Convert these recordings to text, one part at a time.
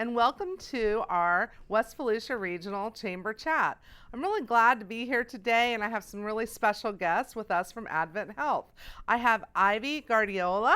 and welcome to our West Volusia Regional Chamber Chat. I'm really glad to be here today, and I have some really special guests with us from AdventHealth. I have Ivy Guardiola,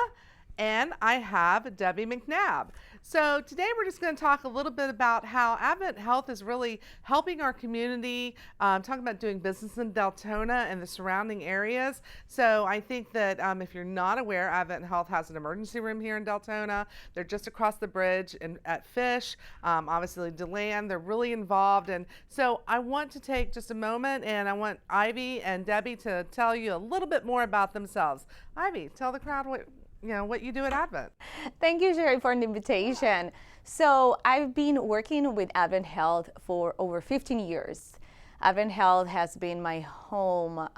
and I have Debi McNabb. So today we're just going to talk a little bit about how AdventHealth is really helping our community, talking about doing business in Deltona and the surrounding areas. So I think that if you're not aware, AdventHealth has an emergency room here in Deltona. They're just across the bridge at Fish, obviously DeLand. They're really involved. And so I want to take just a moment, and I want Ivy and Debi to tell you a little bit more about themselves. Ivy, tell the crowd what you do at Advent. Thank you, Sherry, for the invitation. So I've been working with AdventHealth for over 15 years. AdventHealth has been my home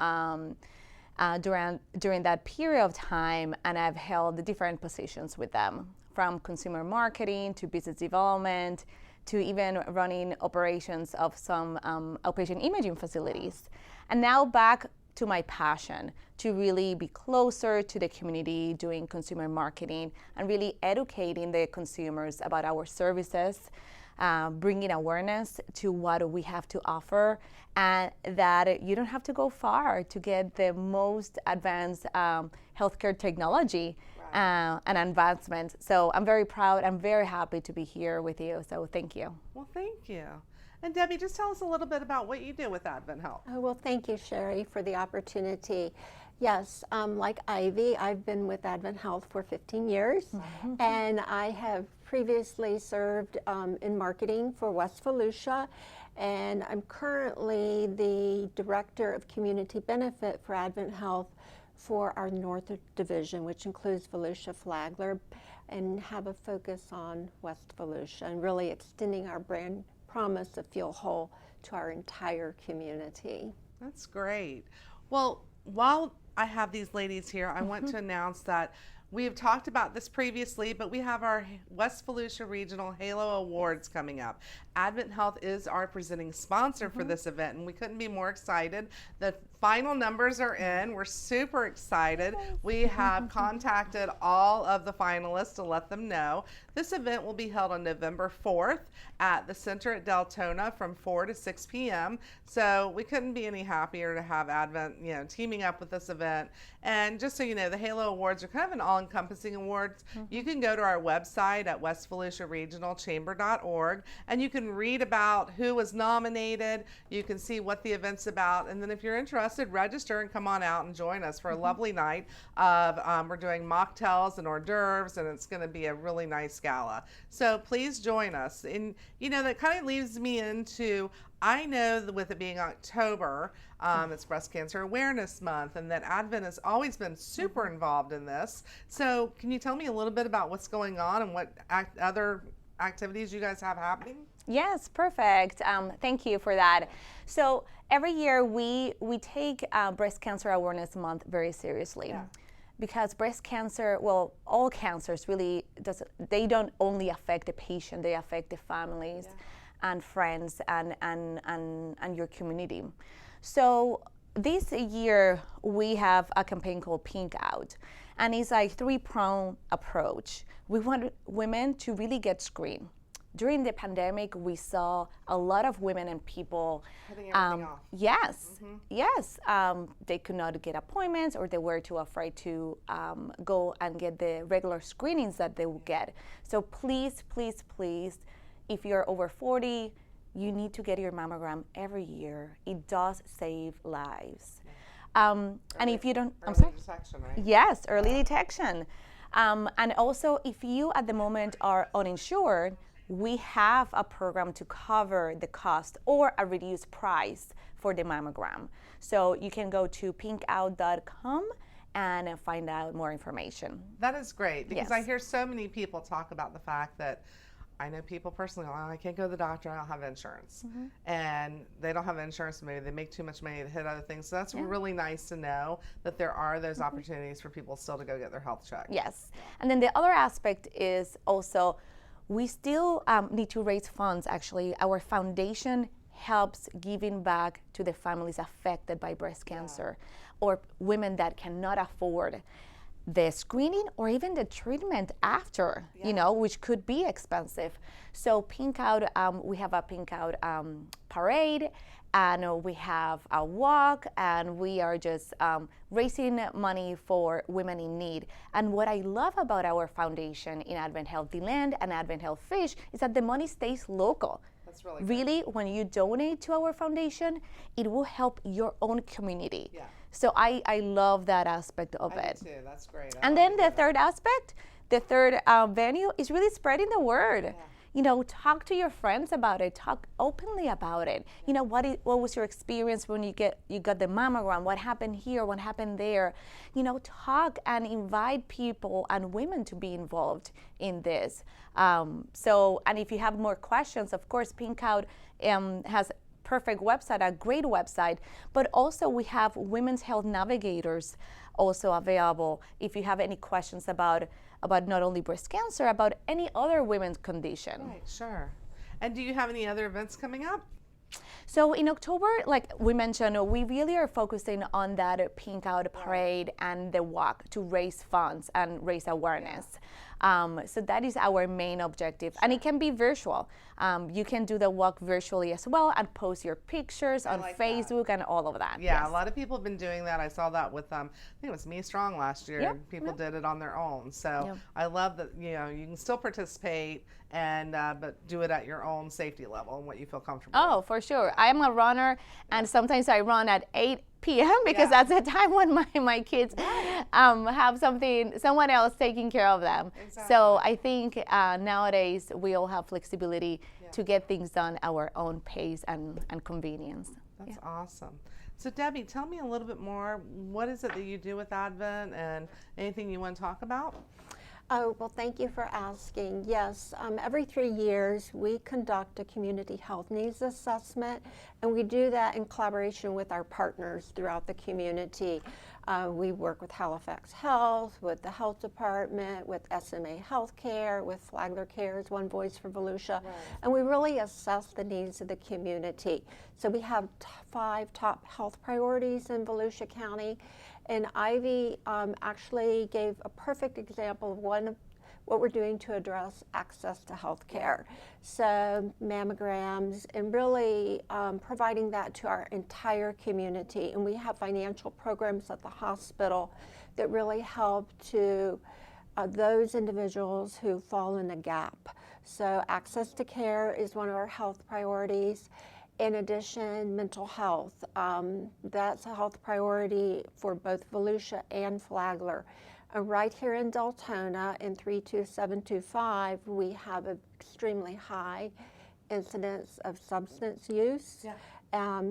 during that period of time, and I've held different positions with them, from consumer marketing to business development to even running operations of some outpatient imaging facilities. And now back to my passion, to really be closer to the community, doing consumer marketing and really educating the consumers about our services, bringing awareness to what we have to offer, and that you don't have to go far to get the most advanced healthcare technology and advancement. So I'm very proud, I'm very happy to be here with you, so thank you. Well, thank you. And Debi, just tell us a little bit about what you do with AdventHealth. Oh, well, thank you, Sherry, for the opportunity. Yes, like Ivy, I've been with AdventHealth for 15 years, and I have previously served in marketing for West Volusia, and I'm currently the Director of Community Benefit for AdventHealth for our North Division, which includes Volusia, Flagler, and have a focus on West Volusia and really extending our brand promise of Feel Whole to our entire community. That's great. Well, while I have these ladies here, I want to announce that we have talked about this previously, but we have our West Volusia Regional Halo Awards coming up. AdventHealth is our presenting sponsor for this event, and we couldn't be more excited. The final numbers are in. We're super excited. We have contacted all of the finalists to let them know. This event will be held on November 4th at the Center at Deltona from 4 to 6 p.m. So we couldn't be any happier to have Advent, teaming up with this event. And just so you know, the Halo Awards are kind of an all-encompassing awards. You can go to our website at westvolusiaregionalchamber.org, and you can read about who was nominated. You can see what the event's about, and then if you're interested, register and come on out and join us for a lovely night of we're doing mocktails and hors d'oeuvres, and it's going to be a really nice gala. So please join us. And that kind of leads me into, I know that with it being October, it's Breast Cancer Awareness Month, and that Advent has always been super involved in this. So can you tell me a little bit about what's going on and what other activities you guys have happening? Yes, perfect. Thank you for that. So every year we take Breast Cancer Awareness Month very seriously. Yeah. Because breast cancer, well, all cancers really, they don't only affect the patient, they affect the families and friends and your community. So this year we have a campaign called Pink Out, and it's like three-pronged approach. We want women to really get screened. During the pandemic, we saw a lot of women and people. Cutting everything off. Yes, yes. They could not get appointments, or they were too afraid to go and get the regular screenings that they would get. So please, please, please, if you're over 40, you need to get your mammogram every year. It does save lives. And if you don't, early detection, right? Yes, early detection. And also, if you at the moment are uninsured, we have a program to cover the cost or a reduced price for the mammogram. So you can go to pinkout.com and find out more information. That is great, because Yes. I hear so many people talk about the fact that I know people personally, I can't go to the doctor, I don't have insurance. And they don't have insurance, maybe they make too much money to hit other things. So that's really nice to know that there are those opportunities for people still to go get their health checked. Yes. And then the other aspect is also, we still need to raise funds. Actually, our foundation helps giving back to the families affected by breast cancer or women that cannot afford. the screening or even the treatment after, which could be expensive. So Pink Out, we have a Pink Out parade, and we have a walk, and we are just raising money for women in need. And what I love about our foundation in AdventHealth DeLand and AdventHealth Fish is that the money stays local. That's really good. Really, when you donate to our foundation, it will help your own community. Yeah. So I love that aspect of it. I do too. That's great. And then the third aspect, the third venue is really spreading the word. Yeah. Talk to your friends about it. Talk openly about it. What was your experience when you got the mammogram? What happened here? What happened there? Talk and invite people and women to be involved in this. And if you have more questions, of course, Pink Out has perfect website, a great website, but also we have women's health navigators also available if you have any questions about not only breast cancer, about any other women's condition. Right, sure. And do you have any other events coming up? So in October, like we mentioned, we really are focusing on that Pink Out parade and the walk to raise funds and raise awareness. So that is our main objective, and it can be virtual. You can do the walk virtually as well and post your pictures on Facebook and all of that. Yeah, Yes. a lot of people have been doing that. I saw that with I think it was Me Strong last year. Yep, And people did it on their own. So Yep. I love that you can still participate and but do it at your own safety level and what you feel comfortable with. Oh, for sure. I am a runner, and sometimes I run at 8 p.m. because Yeah. that's the time when my kids have someone else taking care of them. Exactly. So I think nowadays we all have flexibility to get things done at our own pace and convenience. That's awesome. So Debbie, tell me a little bit more. What is it that you do with Advent, and anything you want to talk about? Oh, well, thank you for asking. Yes, every 3 years we conduct a community health needs assessment, and we do that in collaboration with our partners throughout the community. We work with Halifax Health, with the Health Department, with SMA Healthcare, with Flagler Cares, One Voice for Volusia, and we really assess the needs of the community. So we have 5 top health priorities in Volusia County. And Ivy actually gave a perfect example of what we're doing to address access to health care. So mammograms, and really providing that to our entire community. And we have financial programs at the hospital that really help to those individuals who fall in the gap. So access to care is one of our health priorities. In addition, mental health, that's a health priority for both Volusia and Flagler. Right here in Deltona in 32725, we have an extremely high incidence of substance use. Yeah.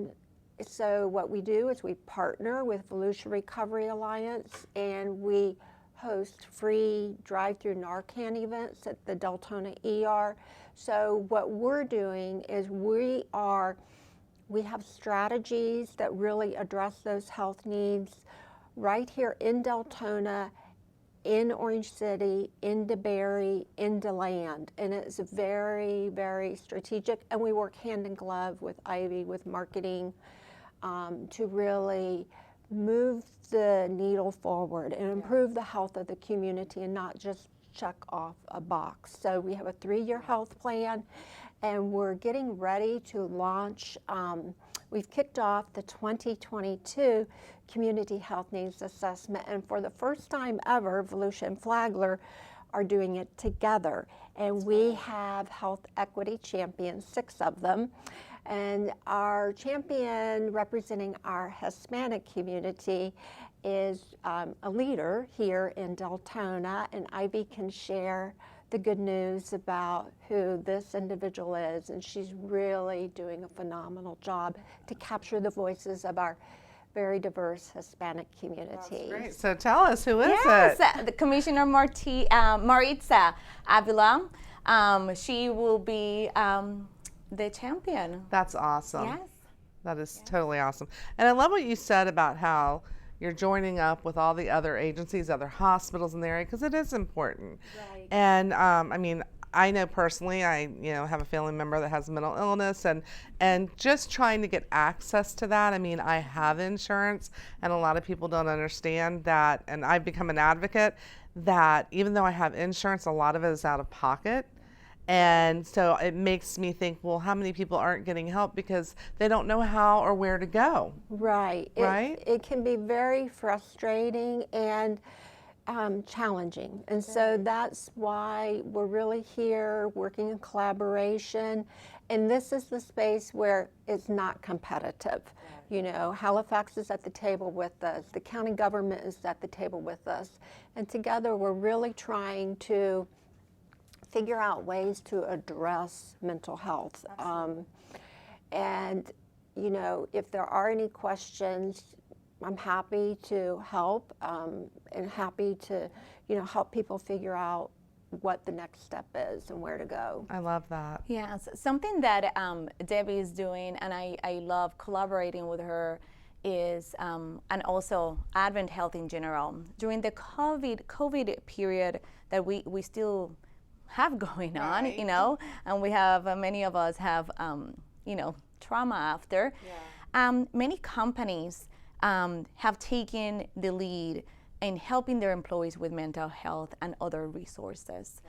So what we do is we partner with Volusia Recovery Alliance, and we host free drive-through Narcan events at the Deltona ER. So what we're doing is we have strategies that really address those health needs right here in Deltona, in Orange City, in DeBerry, in DeLand, and it's very, very strategic. And we work hand in glove with Ivy, with marketing, to really move the needle forward and improve the health of the community and not just check off a box. So we have a 3-year health plan, and we're getting ready to launch. We've kicked off the 2022 Community Health Needs Assessment, and for the first time ever, Volusia and Flagler are doing it together. And we have health equity champions, 6 of them. And our champion representing our Hispanic community is a leader here in Deltona, and Ivy can share the good news about who this individual is, and she's really doing a phenomenal job to capture the voices of our very diverse Hispanic community. That's great. So tell us, who is it? Yes, the Commissioner Maritza Avila. She will be the champion. That's awesome. Yes. That is totally awesome. And I love what you said about how you're joining up with all the other agencies, other hospitals in the area, because it is important. Right. And I mean, I know personally, I have a family member that has mental illness, and just trying to get access to that. I mean, I have insurance, and a lot of people don't understand that, and I've become an advocate that even though I have insurance, a lot of it is out of pocket. And so it makes me think, well, how many people aren't getting help because they don't know how or where to go? Right. Right? It can be very frustrating and challenging. And so that's why we're really here working in collaboration. And this is the space where it's not competitive. You know, Halifax is at the table with us. The county government is at the table with us. And together we're really trying to figure out ways to address mental health. And, you know, if there are any questions, I'm happy to help and happy to, help people figure out what the next step is and where to go. I love that. Yes, something that Debi is doing, and I love collaborating with her, is, and also AdventHealth in general, during the COVID period that we still have going on, and we have, many of us have, trauma after. Many companies have taken the lead in helping their employees with mental health and other resources.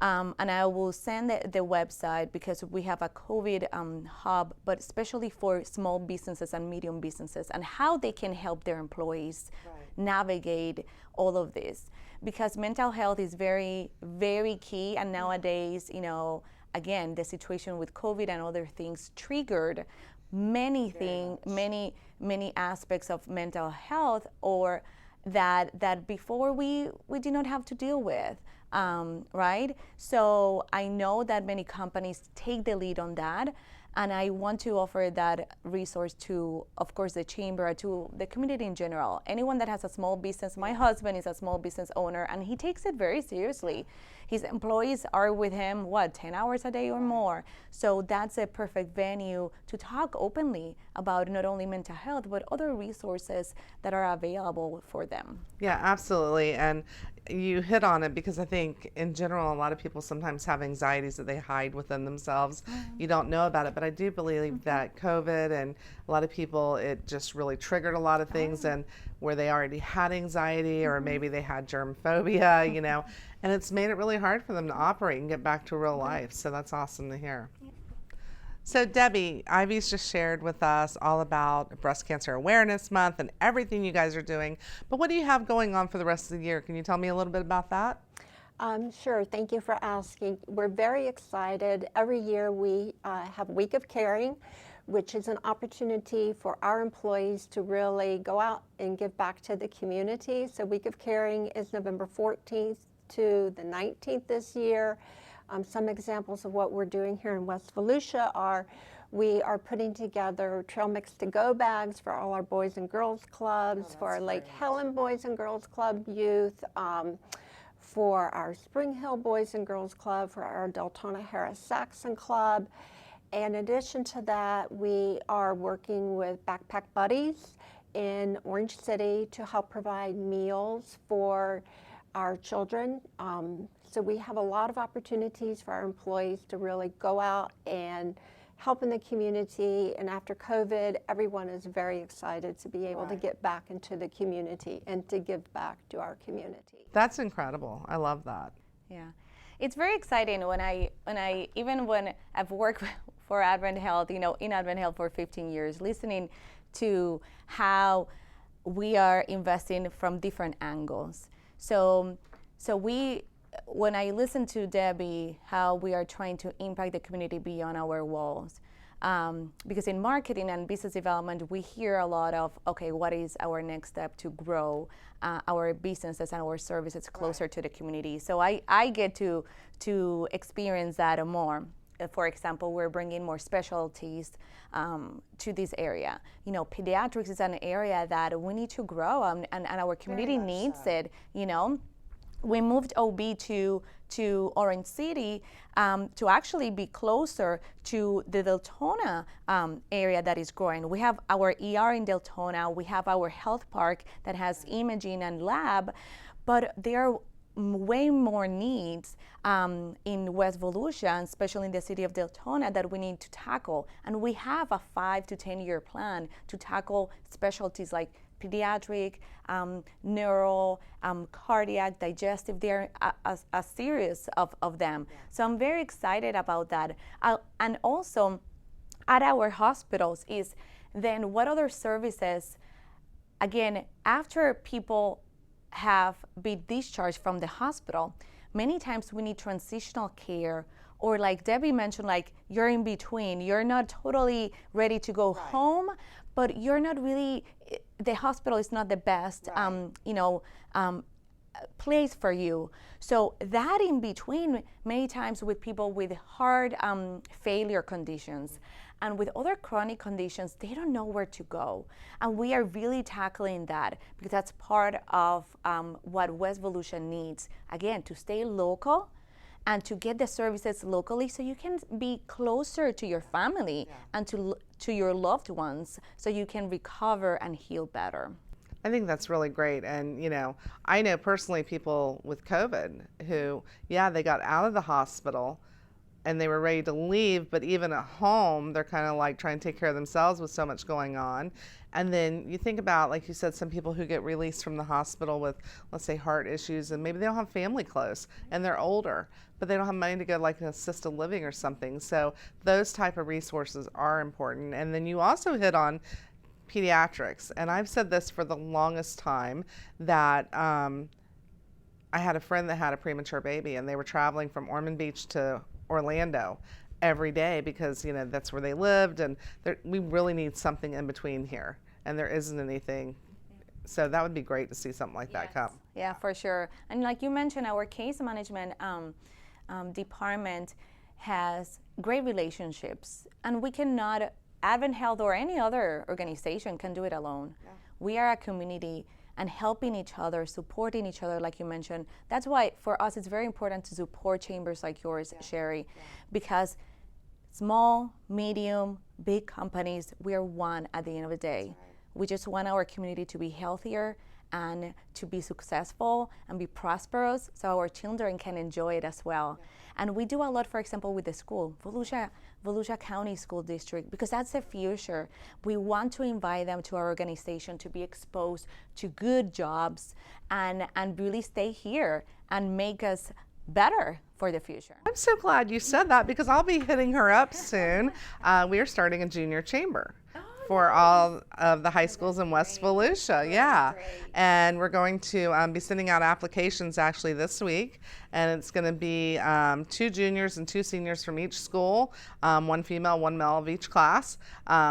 And I will send the website because we have a COVID hub, but especially for small businesses and medium businesses and how they can help their employees navigate all of this. Because mental health is very, very key. And nowadays, again, the situation with COVID and other things triggered many things, many aspects of mental health, or that before we did not have to deal with, right? So I know that many companies take the lead on that, and I want to offer that resource to, of course, the chamber, to the community in general. Anyone that has a small business, my husband is a small business owner, and he takes it very seriously. His employees are with him, 10 hours a day or more? So that's a perfect venue to talk openly about not only mental health, but other resources that are available for them. Yeah, absolutely. And you hit on it because I think in general, a lot of people sometimes have anxieties that they hide within themselves. You don't know about it, but I do believe that COVID and a lot of people, it just really triggered a lot of things, and where they already had anxiety or maybe they had germ phobia, and it's made it really hard for them to operate and get back to real life. So that's awesome to hear. So Debi, Ivy's just shared with us all about Breast Cancer Awareness Month and everything you guys are doing. But what do you have going on for the rest of the year? Can you tell me a little bit about that? Sure, thank you for asking. We're very excited. Every year we have Week of Caring, which is an opportunity for our employees to really go out and give back to the community. So Week of Caring is November 14th to the 19th this year. Some examples of what we're doing here in West Volusia are we are putting together trail mix to go bags for all our Boys and Girls Clubs, for our Lake Helen Boys and Girls Club youth, for our Spring Hill Boys and Girls Club, for our Deltona Harris Saxon Club. In addition to that, we are working with Backpack Buddies in Orange City to help provide meals for our children. So we have a lot of opportunities for our employees to really go out and help in the community. And after COVID, everyone is very excited to be able to get back into the community and to give back to our community. That's incredible. I love that. Yeah, it's very exciting when I've worked for AdventHealth, in AdventHealth for 15 years, listening to how we are investing from different angles. So when I listen to Debi, how we are trying to impact the community beyond our walls, because in marketing and business development, we hear a lot of, okay, what is our next step to grow our businesses and our services closer to the community? So I get to experience that more. For example, we're bringing more specialties to this area. Pediatrics is an area that we need to grow, and our community needs it. We moved OB to Orange City to actually be closer to the Deltona area that is growing. We have our ER in Deltona. We have our health park that has imaging and lab, but there are way more needs in West Volusia, and especially in the city of Deltona, that we need to tackle. And we have a 5 to 10 year plan to tackle specialties like pediatric, neuro, cardiac, digestive. There are a series of them. So I'm very excited about that. And also at our hospitals is then what other services, again, after people have been discharged from the hospital, many times we need transitional care, or like Debbie mentioned, like you're in between. You're not totally ready to go home, but you're not really, the hospital is not the best, place for you. So that in between, many times with people with heart failure conditions and with other chronic conditions, they don't know where to go. And we are really tackling that because that's part of what West Volusia needs, again, to stay local and to get the services locally so you can be closer to your family and to your loved ones so you can recover and heal better. I think that's really great. And, I know personally people with COVID who, they got out of the hospital and they were ready to leave, but even at home, they're kind of like trying to take care of themselves with so much going on. And then you think about, like you said, some people who get released from the hospital with, let's say, heart issues, and maybe they don't have family close and they're older, but they don't have money to go like an assisted living or something. So those type of resources are important. And then you also hit on pediatrics. And I've said this for the longest time that I had a friend that had a premature baby and they were traveling from Ormond Beach to Orlando every day because, that's where they lived. And we really need something in between here. And there isn't anything. So that would be great to see something like that come. Yeah, for sure. And like you mentioned, our case management department has great relationships. And we cannot, AdventHealth or any other organization can do it alone. Yeah. We are a community and helping each other, supporting each other, like you mentioned. That's why for us it's very important to support chambers like yours, Sherry, because small, medium, big companies, we are one at the end of the day. We just want our community to be healthier and to be successful and be prosperous so our children can enjoy it as well. And we do a lot, for example, with the school, Volusia County School District, because that's the future. We want to invite them to our organization to be exposed to good jobs and really stay here and make us better for the future. I'm so glad you said that because I'll be hitting her up soon. We are starting a junior chamber for all of the high schools in West Volusia, and we're going to be sending out applications actually this week, and it's going to be 2 juniors and 2 seniors from each school, 1 female, 1 male of each class,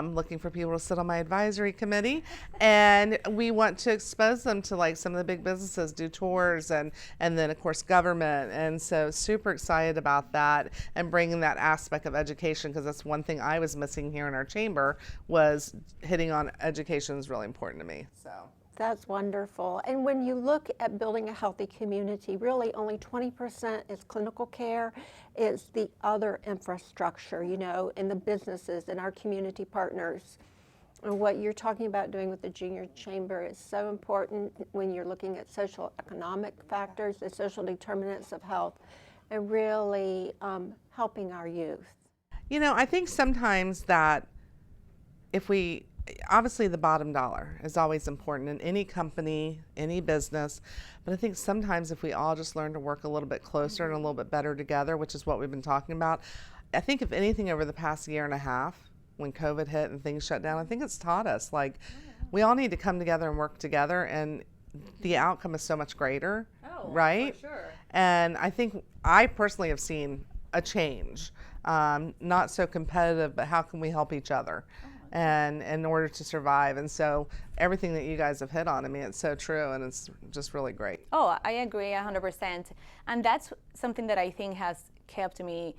looking for people to sit on my advisory committee, and we want to expose them to like some of the big businesses, do tours, and then of course government, and so super excited about that and bringing that aspect of education, because that's one thing I was missing here in our chamber, was hitting on education is really important to me. So that's wonderful. And when you look at building a healthy community, really only 20% is clinical care. It's the other infrastructure, in the businesses and our community partners. And what you're talking about doing with the junior chamber is so important when you're looking at social economic factors, the social determinants of health, and really helping our youth. I think sometimes that obviously the bottom dollar is always important in any company, any business, but I think sometimes if we all just learn to work a little bit closer and a little bit better together, which is what we've been talking about, I think if anything over the past year and a half, when COVID hit and things shut down, I think it's taught us, like, we all need to come together and work together, and the outcome is so much greater, right? For sure. And I think I personally have seen a change, not so competitive, but how can we help each other? And in order to survive. And so everything that you guys have hit on, it's so true, and it's just really great. Oh, I agree 100%. And that's something that I think has kept me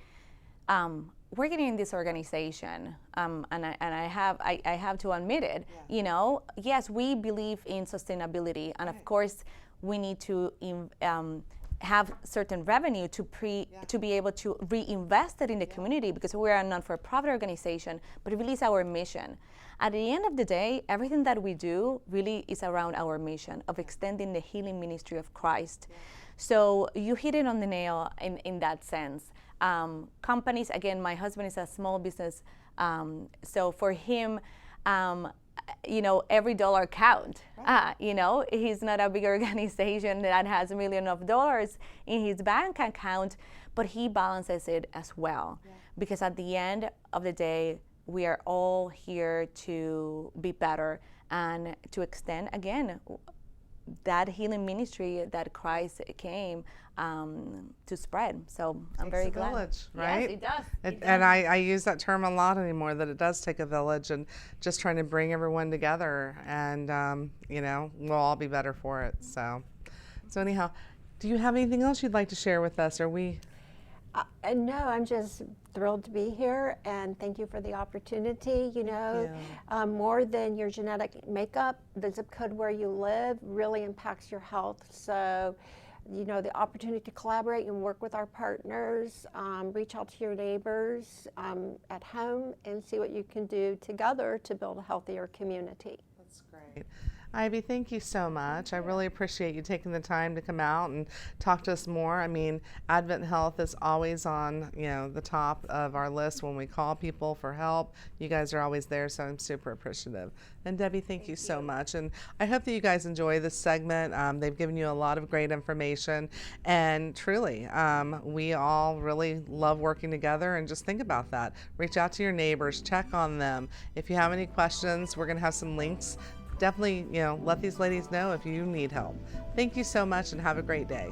working in this organization. And I have to admit it, yes, we believe in sustainability. And of course, we need to have certain revenue to be able to reinvest it in the community, because we're a non-for-profit organization, but it really is our mission. At the end of the day, everything that we do really is around our mission of extending the healing ministry of Christ. So you hit it on the nail in that sense. Companies, again, my husband is a small business, so for him, every dollar count. He's not a big organization that has millions of dollars in his bank account, but he balances it as well. Because at the end of the day, we are all here to be better and to extend, again, that healing ministry that Christ came to spread. So I'm very glad. Village, right? Yes, it does. And I use that term a lot anymore, that it does take a village, and just trying to bring everyone together, and we'll all be better for it. So anyhow, do you have anything else you'd like to share with us? Or we? No, I'm just thrilled to be here, and thank you for the opportunity. More than your genetic makeup, the zip code where you live really impacts your health. So, the opportunity to collaborate and work with our partners, reach out to your neighbors at home, and see what you can do together to build a healthier community. That's great. Ivy, thank you so much. I really appreciate you taking the time to come out and talk to us more. I mean, AdventHealth is always on, the top of our list when we call people for help. You guys are always there, so I'm super appreciative. And Debbie, thank you so much. And I hope that you guys enjoy this segment. They've given you a lot of great information, and truly, we all really love working together. And just think about that. Reach out to your neighbors, check on them. If you have any questions, we're going to have some links. Definitely, let these ladies know if you need help. Thank you so much, and have a great day.